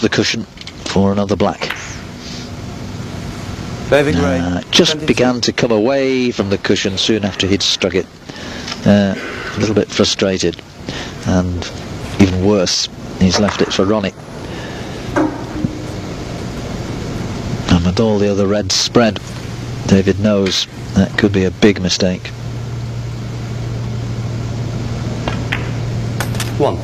the cushion for another black. Just 22. began to come away from the cushion soon after he'd struck it. A little bit frustrated, and even worse, he's left it for Ronnie. And with all the other reds spread, David knows that could be a big mistake. 1.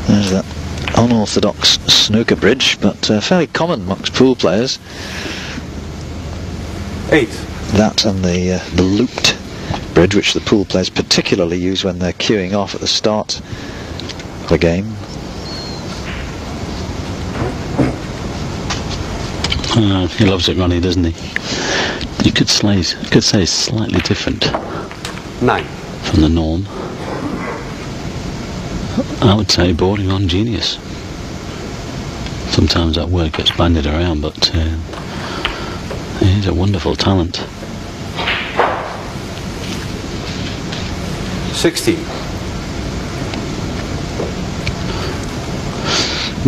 There's that unorthodox snooker bridge, but fairly common amongst pool players. 8. That and the looped bridge, which the pool players particularly use when they're queuing off at the start of a game. He loves it, Ronnie, doesn't he? You could say it's slightly different 9. from the norm. I would say bordering on genius. Sometimes that word gets bandied around, but he's a wonderful talent. 16.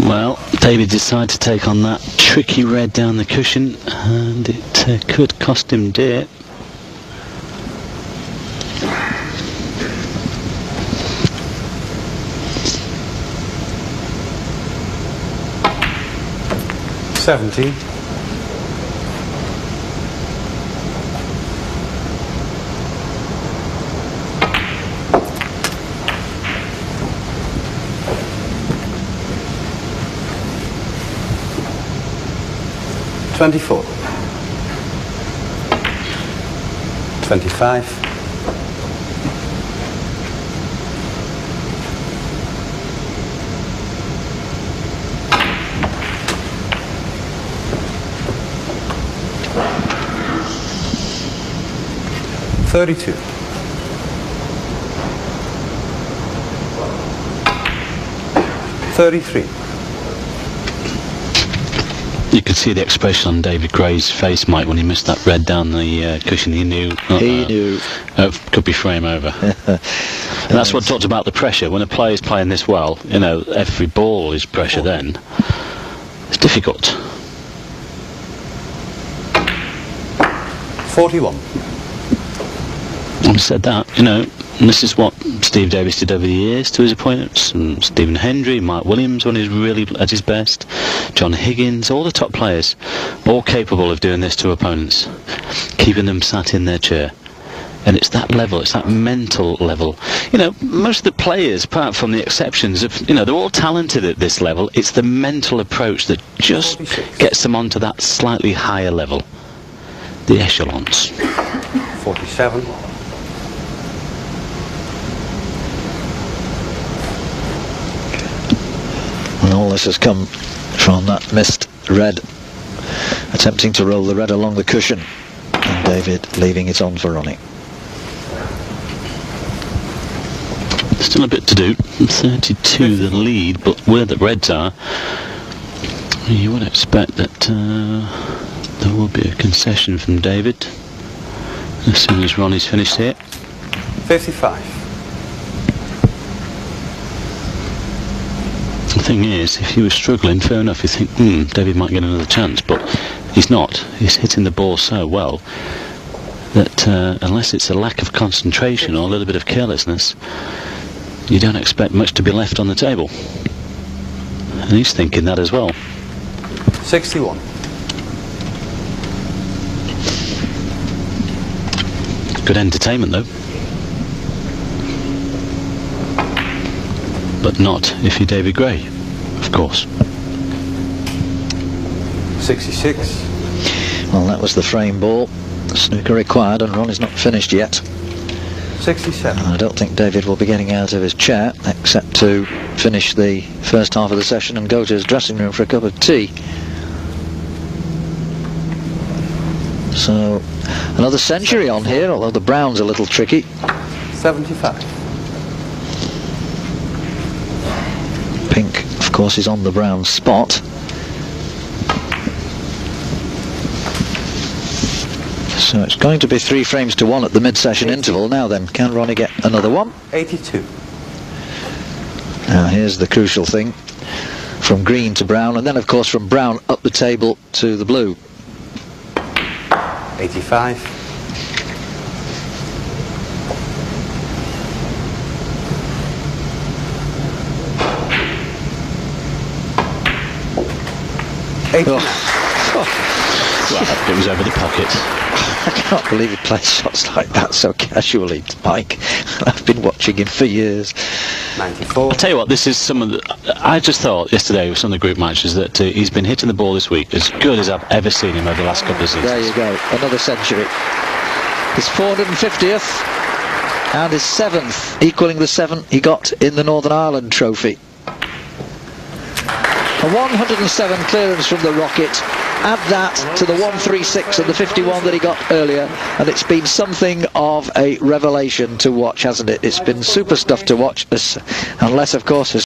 Well, David decided to take on that tricky red down the cushion, and it could cost him dear. $17. 24. 25. 32. 33. You could see the expression on David Gray's face, Mike, when he missed that red down the cushion. He knew. He knew. Could be frame over. And that's what talked about the pressure. When a player's playing this well, you know, every ball is pressure then. It's difficult. 41. Having said that, you know, and this is what Steve Davis did over the years to his opponents, and Stephen Hendry, Mike Williams when he's really at his best, John Higgins, all the top players, all capable of doing this to opponents, keeping them sat in their chair. And it's that level, it's that mental level. You know, most of the players, apart from the exceptions, you know, they're all talented at this level. It's the mental approach that just 46. gets them onto that slightly higher level. The echelons. 47. And all this has come from that missed red, attempting to roll the red along the cushion, and David leaving it on for Ronnie. Still a bit to do. 32 the lead, but where the reds are, you would expect that there will be a concession from David as soon as Ronnie's finished here. 55. The thing is, if he was struggling, fair enough, you think, David might get another chance, but he's not. He's hitting the ball so well that unless it's a lack of concentration or a little bit of carelessness, you don't expect much to be left on the table. And he's thinking that as well. 61. Good entertainment though. But not if you're David Gray, of course. 66. Well, that was the frame ball. Snooker required, and Ronnie's not finished yet. 67. I don't think David will be getting out of his chair, except to finish the first half of the session and go to his dressing room for a cup of tea. So another century on here, although the brown's a little tricky. 75. Pink, of course, is on the brown spot. So it's going to be 3 frames to 1 at the mid-session interval. Now then, can Ronnie get another one? 82. Now here's the crucial thing. From green to brown, and then of course from brown up the table to the blue. 85. Well, it was over the pocket. I can't believe he plays shots like that so casually, Mike. I've been watching him for years. 94. I'll tell you what, this is some of the... I just thought yesterday with some of the group matches that he's been hitting the ball this week as good as I've ever seen him over the last couple of seasons. There you go, another century. His 450th and his 7th, equaling the 7 he got in the Northern Ireland Trophy. A 107 clearance from the Rocket. Add that to the 136 and the 51 that he got earlier, and it's been something of a revelation to watch, hasn't it? It's been super stuff to watch, unless, of course,